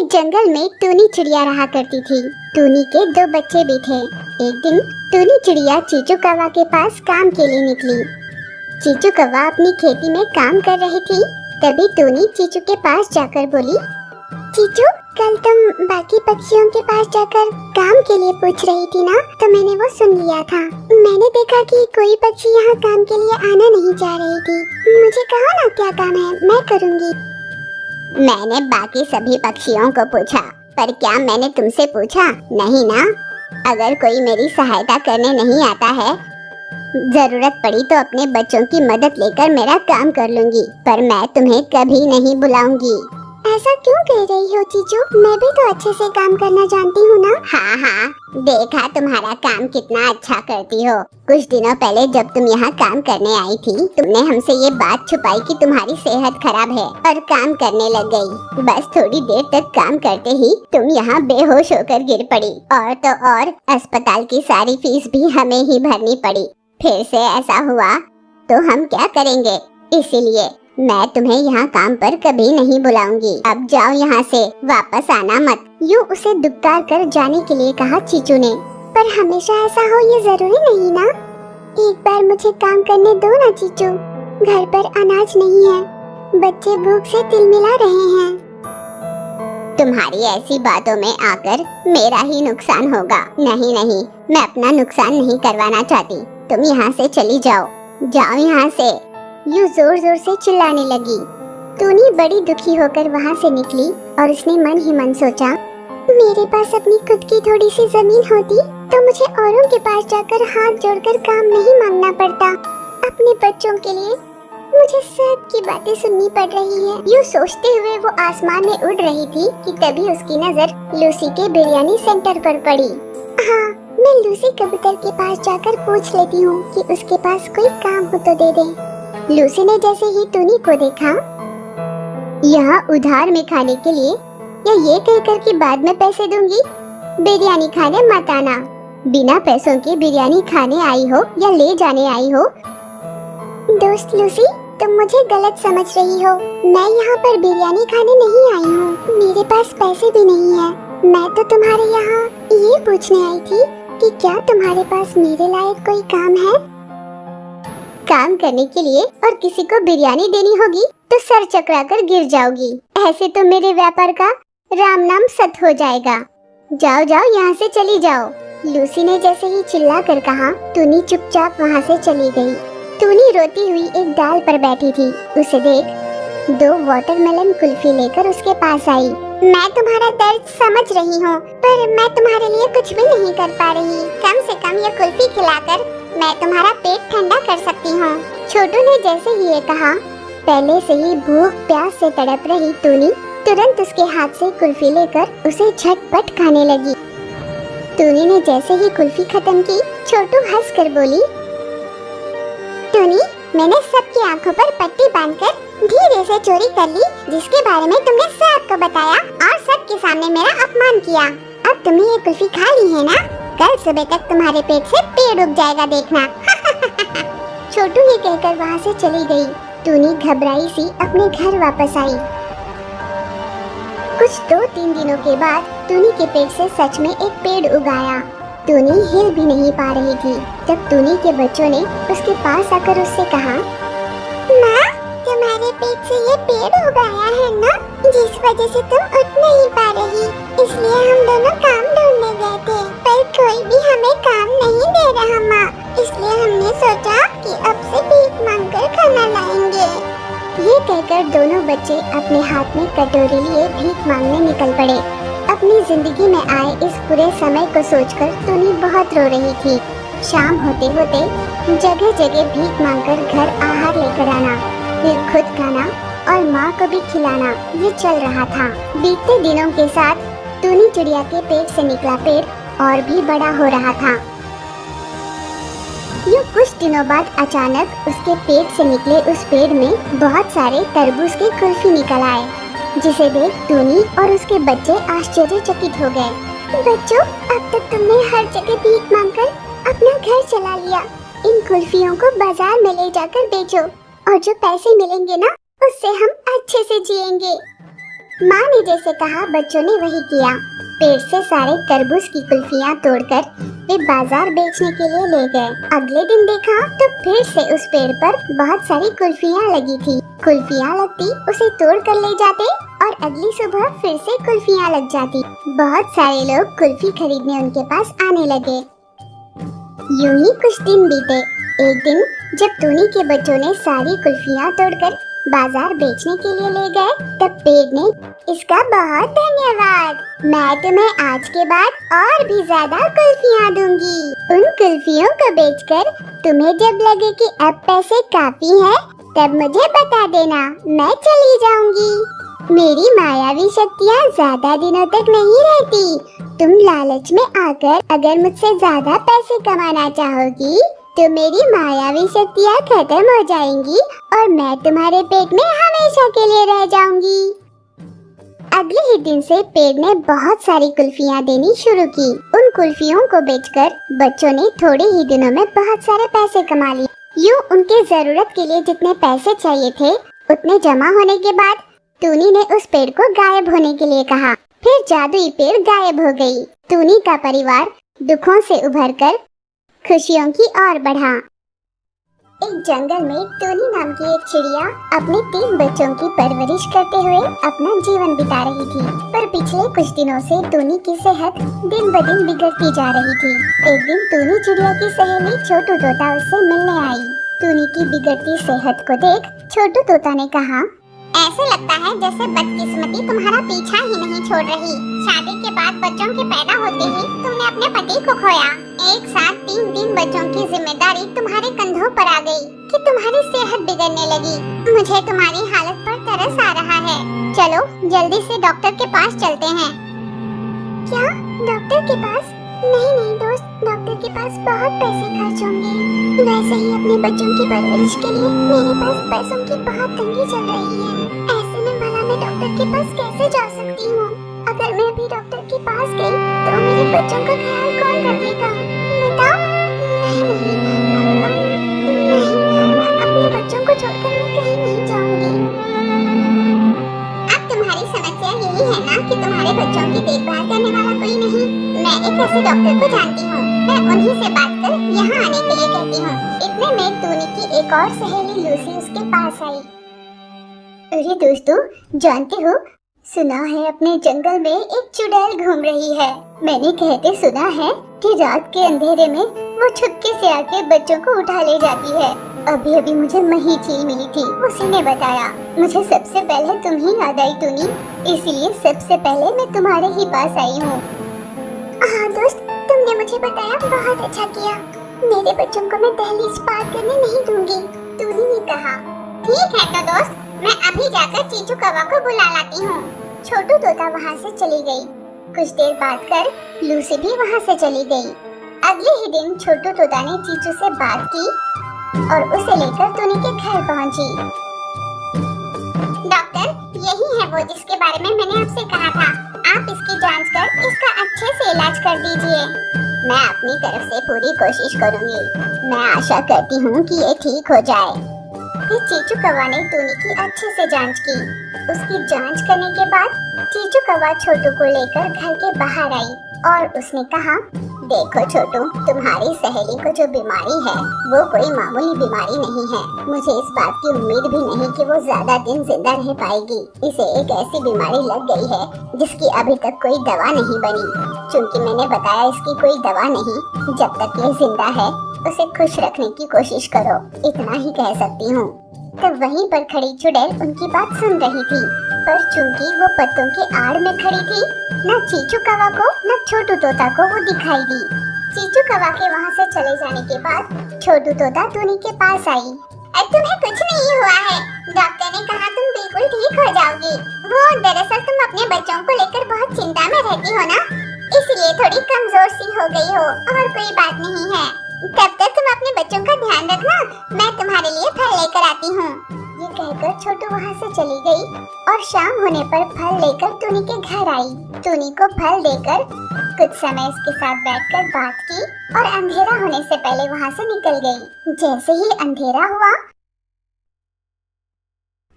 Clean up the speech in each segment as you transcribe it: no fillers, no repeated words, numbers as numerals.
एक जंगल में टूनी चिड़िया रहा करती थी। टूनी के दो बच्चे भी थे। एक दिन टूनी चिड़िया चीचू कौवा के पास काम के लिए निकली। चीचू कौवा अपनी खेती में काम कर रही थी। तभी टूनी चीचू के पास जाकर बोली, चीचू, कल तुम बाकी पक्षियों के पास जाकर काम के लिए पूछ रही थी ना, तो मैंने वो सुन लिया था। मैंने देखा कि कोई पक्षी यहाँ काम के लिए आना नहीं चाह रही थी। मुझे कहो ना क्या काम है, मैं करूँगी। मैंने बाकी सभी पक्षियों को पूछा, पर क्या मैंने तुमसे पूछा? नहीं ना। अगर कोई मेरी सहायता करने नहीं आता है, जरूरत पड़ी तो अपने बच्चों की मदद लेकर मेरा काम कर लूंगी, पर मैं तुम्हें कभी नहीं बुलाऊंगी। ऐसा क्यों कह रही हो चीचू? मैं भी तो अच्छे से काम करना जानती हूँ ना। हाँ हाँ, देखा तुम्हारा काम कितना अच्छा करती हो। कुछ दिनों पहले जब तुम यहाँ काम करने आई थी, तुमने हमसे ये बात छुपाई कि तुम्हारी सेहत खराब है और काम करने लग गई। बस थोड़ी देर तक काम करते ही तुम यहाँ बेहोश होकर गिर पड़ी, और तो और अस्पताल की सारी फीस भी हमें ही भरनी पड़ी। फिर से ऐसा हुआ तो हम क्या करेंगे? इसीलिए मैं तुम्हें यहाँ काम पर कभी नहीं बुलाऊंगी। अब जाओ यहाँ से, वापस आना मत। यूँ उसे दुत्कार कर जाने के लिए कहा चीचू ने। पर हमेशा ऐसा हो ये जरूरी नहीं ना। एक बार मुझे काम करने दो ना चीचू। घर पर अनाज नहीं है, बच्चे भूख से तिलमिला रहे हैं। तुम्हारी ऐसी बातों में आकर मेरा ही नुकसान होगा। नहीं नहीं, मैं अपना नुकसान नहीं करवाना चाहती। तुम यहाँ से चली जाओ, जाओ यहाँ से। यूँ जोर जोर से चिल्लाने लगी। टूनी बड़ी दुखी होकर वहाँ से निकली और उसने मन ही मन सोचा, मेरे पास अपनी खुद की थोड़ी सी जमीन होती तो मुझे औरों के पास जाकर हाथ जोड़कर काम नहीं मांगना पड़ता। अपने बच्चों के लिए मुझे सबकी बातें सुननी पड़ रही है। यूँ सोचते हुए वो आसमान में उड़ रही थी कि तभी उसकी नजर लूसी के बिरयानी सेंटर पर पड़ी। हाँ, मैं लूसी कबूतर के पास जाकर पूछ लेती हूँ कि उसके पास कोई काम हो तो दे दे। लूसी ने जैसे ही टूनी को देखा, यहाँ उधार में खाने के लिए या ये कहकर कि बाद में पैसे दूंगी, बिरयानी खाने मत आना। बिना पैसों के बिरयानी खाने आई हो या ले जाने आई हो? दोस्त लूसी, तुम मुझे गलत समझ रही हो। मैं यहाँ पर बिरयानी खाने नहीं आई हूँ। मेरे पास पैसे भी नहीं है। मैं तो तुम्हारे यहाँ ये पूछने आई थी कि क्या तुम्हारे पास मेरे लायक कोई काम है? काम करने के लिए और किसी को बिरयानी देनी होगी तो सर चकराकर गिर जाओगी। ऐसे तो मेरे व्यापार का राम नाम सत हो जाएगा। जाओ जाओ, यहाँ से चली जाओ। लूसी ने जैसे ही चिल्ला कर कहा, टूनी चुपचाप वहाँ से चली गई। टूनी रोती हुई एक डाल पर बैठी थी। उसे देख 2 वाटरमेलन कुल्फी लेकर उसके पास आई। मैं तुम्हारा दर्द समझ रही हूँ, पर मैं तुम्हारे लिए कुछ भी नहीं कर पा रही। कम से कम ये कुल्फी खिलाकर मैं तुम्हारा पेट ठंडा कर सकती हूँ। छोटू ने जैसे ही ये कहा, पहले से ही भूख प्यास से तड़प रही टूनी तुरंत उसके हाथ से कुल्फी लेकर उसे झटपट खाने लगी। टूनी ने जैसे ही कुल्फी खत्म की, छोटू हंसकर बोली, टूनी, मैंने सबकी आंखों पर पट्टी बांधकर धीरे से चोरी कर ली, जिसके बारे में तुमने सबको बताया और सबके सामने मेरा अपमान किया। अब तुम्हें ये कुल्फी खा ली है ना? कल सुबह तक तुम्हारे पेट से पेड़ उग जाएगा, देखना। छोटू ये कहकर वहाँ से चली गई। टूनी घबराई सी अपने घर वापस आई। कुछ 2-3 दिनों के बाद टूनी के पेट से सच में एक पेड़ उग आया। टूनी हिल भी नहीं पा रही थी। जब टूनी के बच्चों ने उसके पास आकर उससे कहा, माँ, तुम्हारे पेट से ये पेड़ उग आया है ना, जिस वजह से तुम उठ नहीं पा रही, इसलिए हम दोनों काम ढूंढने गए थे, पर कोई भी हमें काम नहीं दे रहा माँ, इसलिए हमने सोचा कि अब से भीख मांगकर खाना लाएंगे। ये कहकर दोनों बच्चे अपने हाथ में कटोरी लिए भीख मांगने निकल पड़े। अपनी जिंदगी में आए इस बुरे समय को सोचकर टूनी बहुत रो रही थी। शाम होते होते जगह जगह भीख मांगकर घर आहार लेकर आना, फिर खुद खाना और माँ को भी खिलाना, ये चल रहा था। बीतते दिनों के साथ टूनी चिड़िया के पेट से निकला पेड़ और भी बड़ा हो रहा था। यूँ कुछ दिनों बाद अचानक उसके पेट से निकले उस पेड़ में बहुत सारे तरबूज के कुल्फी निकल आए, जिसे देख टूनी और उसके बच्चे आश्चर्यचकित हो गए। बच्चों, अब तक तुमने हर जगह भीख मांगकर अपना घर चला लिया। इन कुल्फियों को बाजार में ले जाकर बेचो और जो पैसे मिलेंगे ना, उससे हम अच्छे से जिएंगे। माँ ने जैसे कहा बच्चों ने वही किया। पेड़ से सारे तरबूज की कुल्फियाँ तोड़कर वे बाजार बेचने के लिए ले गए। अगले दिन देखा तो फिर से उस पेड़ पर बहुत सारी कुल्फियाँ लगी थी। कुल्फियाँ लगती उसे तोड़ कर ले जाते और अगली सुबह फिर से कुल्फियाँ लग जाती। बहुत सारे लोग कुल्फी खरीदने उनके पास आने लगे। यूं ही कुछ दिन बीते। एक दिन जब टूनी के बच्चों ने सारी कुल्फियाँ तोड़कर बाजार बेचने के लिए ले गए, तब पेड़ ने, इसका बहुत धन्यवाद, मैं तुम्हें आज के बाद और भी ज्यादा कुल्फियाँ दूंगी। उन कुल्फियों को बेचकर तुम्हें जब लगे कि अब पैसे काफी हैं, तब मुझे बता देना, मैं चली जाऊंगी। मेरी मायावी शक्तियाँ ज्यादा दिनों तक नहीं रहती। तुम लालच में आकर अगर मुझसे ज्यादा पैसे कमाना चाहोगी तो मेरी मायावी शक्तियाँ खत्म हो जाएंगी और मैं तुम्हारे पेट में हमेशा के लिए रह जाऊंगी। अगले ही दिन से पेड़ ने बहुत सारी कुल्फियाँ देनी शुरू की। उन कुल्फियों को बेचकर बच्चों ने थोड़े ही दिनों में बहुत सारे पैसे कमा लिए। यूं उनके जरूरत के लिए जितने पैसे चाहिए थे उतने जमा होने के बाद टूनी ने उस पेड़ को गायब होने के लिए कहा। फिर जादुई पेड़ गायब हो गई। टूनी का परिवार दुखों से उभरकर खुशियों की ओर बढ़ा। एक जंगल में टूनी नाम की एक चिड़िया अपने 3 बच्चों की परवरिश करते हुए अपना जीवन बिता रही थी। पर पिछले कुछ दिनों से टूनी की सेहत दिन ब दिन बिगड़ती जा रही थी। एक दिन टूनी चिड़िया की सहेली छोटू तोता उससे मिलने आई। टूनी की बिगड़ती सेहत को देख छोटू तोता ने कहा, ऐसे लगता है जैसे बदकिस्मती तुम्हारा पीछा ही नहीं छोड़ रही। शादी के बाद बच्चों के पैदा होते ही तुमने अपने पति को खोया। एक साथ 3 दिन बच्चों की जिम्मेदारी तुम्हारे कंधों पर आ गई कि तुम्हारी सेहत बिगड़ने लगी। मुझे तुम्हारी हालत पर तरस आ रहा है। चलो जल्दी से डॉक्टर के पास चलते हैं। क्या डॉक्टर के पास? नहीं दोस्त, डॉक्टर के पास बहुत पैसे खर्च होंगे। वैसे ही अपने बच्चों की परवरिश के लिए मेरे पास पैसों की बहुत तंगी चल रही है। ऐसे में भला मैं डॉक्टर के पास कैसे जा सकती हूँ? अगर मैं भी डॉक्टर के पास गई तो मेरे बच्चों का ख्याल कौन रखेगा? बताओ। नहीं, अपने बच्चों को छोड़कर मैं कहीं नहीं जाऊंगी। अब तुम्हारी समस्या यही है ना कि तुम्हारे बच्चों की देखभाल करने वाला कोई नहीं। मैं एक ऐसे डॉक्टर को जानती हूँ। मैं उन्हीं से बात कर यहाँ आने के लिए कहती हूँ। इतने में टूनी की एक और सहेली लूसी उसके पास आई। अरे दोस्तों, जानते हो, सुना है अपने जंगल में एक चुड़ैल घूम रही है। मैंने कहते सुना है कि रात के अंधेरे में वो छुपके से आके बच्चों को उठा ले जाती है। अभी अभी मुझे मही चील मिली थी, उसी ने बताया। मुझे सबसे पहले तुम ही याद आई टूनी, इसलिए सबसे पहले मैं तुम्हारे ही पास आई हूँ। हाँ दोस्त, तुमने मुझे बताया, बहुत अच्छा किया। मेरे बच्चों को मैं दहलीज पार करने नहीं दूंगी, टूनी ने कहा। ठीक है तो दोस्त, मैं अभी जाकर चीचू कौवा को बुला लाती हूँ। छोटू तोता वहाँ से चली गई। कुछ देर बाद कर लूसी भी वहाँ से चली गई। अगले ही दिन छोटू तोता ने चीचू से बात की और उसे लेकर टूनी के घर पहुँची। डॉक्टर, यही है वो जिसके बारे में मैंने आपसे कहा था। आप इसकी जांच कर इसका अच्छे से इलाज कर दीजिए। मैं अपनी तरफ से पूरी कोशिश करूँगी। मैं आशा करती हूँ कि ये ठीक हो जाए। फिर चीचू कौवा ने टूनी की अच्छे से जांच की। उसकी जांच करने के बाद चीचू कौवा छोटू को लेकर घर के बाहर आई और उसने कहा, देखो छोटू, तुम्हारी सहेली को जो बीमारी है वो कोई मामूली बीमारी नहीं है। मुझे इस बात की उम्मीद भी नहीं कि वो ज्यादा दिन जिंदा रह पाएगी। इसे एक ऐसी बीमारी लग गई है जिसकी अभी तक कोई दवा नहीं बनी। चूँकि मैंने बताया इसकी कोई दवा नहीं, जब तक ये जिंदा है उसे खुश रखने की कोशिश करो, इतना ही कह सकती हूँ। तब वहीं पर खड़ी चुड़ैल उनकी बात सुन रही थी, पर चूंकि वो पत्तों के आड़ में खड़ी थी, न चीचू कौवा को न छोटू तोता को वो दिखाई दी। चीचू कौवा के वहाँ से चले जाने के बाद छोटू तोता टूनी के पास आई। तुम्हें कुछ नहीं हुआ है, डॉक्टर ने कहा तुम बिल्कुल ठीक हो जाओगी। वो दरअसल तुम अपने बच्चों को लेकर बहुत चिंता में रहती हो ना, इसलिए थोड़ी कमजोर सी हो गई हो, और कोई बात नहीं है। तब तक तुम अपने बच्चों का ध्यान रखना, मैं तुम्हारे लिए फल लेकर आती हूँ। ये कहकर छोटू वहाँ से चली गई और शाम होने पर फल लेकर टूनी के घर आई। टूनी को फल देकर कुछ समय उसके साथ बैठकर बात की और अंधेरा होने से पहले वहाँ से निकल गई। जैसे ही अंधेरा हुआ,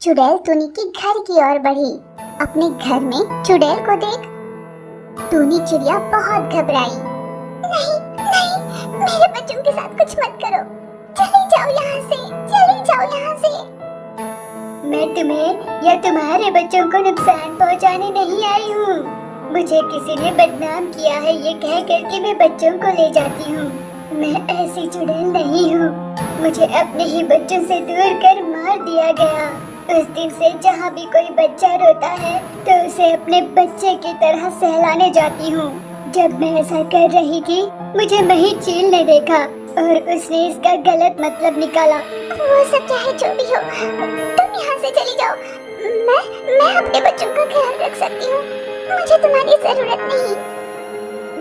चुड़ैल टूनी के घर की ओर बढ़ी। अपने घर में चुड़ैल को देख टूनी चिड़िया बहुत घबराई। नहीं नहीं, मेरे बच्चों के साथ कुछ मत करो, चले जाओ यहाँ से, चले जाओ यहाँ से। मैं तुम्हें या तुम्हारे बच्चों को नुकसान पहुँचाने नहीं आई हूँ। मुझे किसी ने बदनाम किया है ये कह करके मैं बच्चों को ले जाती हूँ। मैं ऐसी चुड़ैल नहीं हूँ। मुझे अपने ही बच्चों से दूर कर मार दिया गया। उस दिन से जहाँ भी कोई बच्चा रोता है तो उसे अपने बच्चे की तरह सहलाने जाती हूँ। जब मैं ऐसा कर रही थी मुझे मही चील ने देखा और उसने इसका गलत मतलब निकाला। वो सब चाहे जो भी हो, तुम यहाँ से चली जाओ। मैं अपने बच्चों का ख्याल रख सकती हूँ, मुझे तुम्हारी जरूरत नहीं।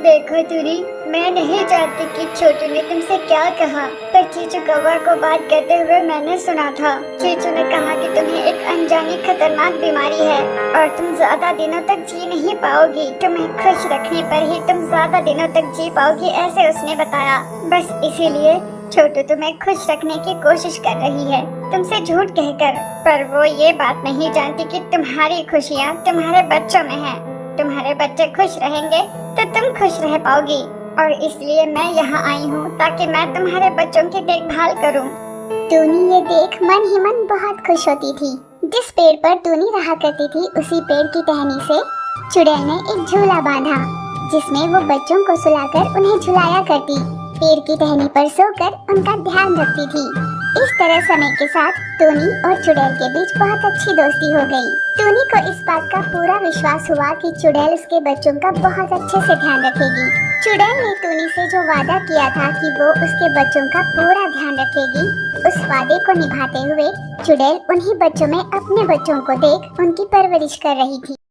देखो टूनी, मैं नहीं जानती कि छोटू ने तुमसे क्या कहा, पर चीचू कौवा को बात करते हुए मैंने सुना था। चीचू ने कहा कि तुम्हें एक अनजानी खतरनाक बीमारी है और तुम ज्यादा दिनों तक जी नहीं पाओगी। तुम्हें खुश रखने पर ही तुम ज्यादा दिनों तक जी पाओगी, ऐसे उसने बताया। बस इसीलिए छोटू तुम्हें खुश रखने की कोशिश कर रही है, तुमसे झूठ कहकर। पर वो ये बात नहीं जानती कि तुम्हारी खुशियाँ तुम्हारे बच्चों में है। तुम्हारे बच्चे खुश रहेंगे तो तुम खुश रह पाओगी, और इसलिए मैं यहाँ आई हूँ ताकि मैं तुम्हारे बच्चों की देखभाल करूँ। टूनी ये देख मन ही मन बहुत खुश होती थी। जिस पेड़ पर टूनी रहा करती थी उसी पेड़ की टहनी से चुड़ैल ने एक झूला बांधा, जिसमें वो बच्चों को सुलाकर उन्हें झुलाया करती, पेड़ की टहनी पर सोकर उनका ध्यान रखती थी। इस तरह समय के साथ टूनी और चुड़ैल के बीच बहुत अच्छी दोस्ती हो गई। टूनी को इस बात का पूरा विश्वास हुआ कि चुड़ैल उसके बच्चों का बहुत अच्छे से ध्यान रखेगी। चुड़ैल ने टूनी से जो वादा किया था कि वो उसके बच्चों का पूरा ध्यान रखेगी, उस वादे को निभाते हुए चुड़ैल उन्हीं बच्चों में अपने बच्चों को देख उनकी परवरिश कर रही थी।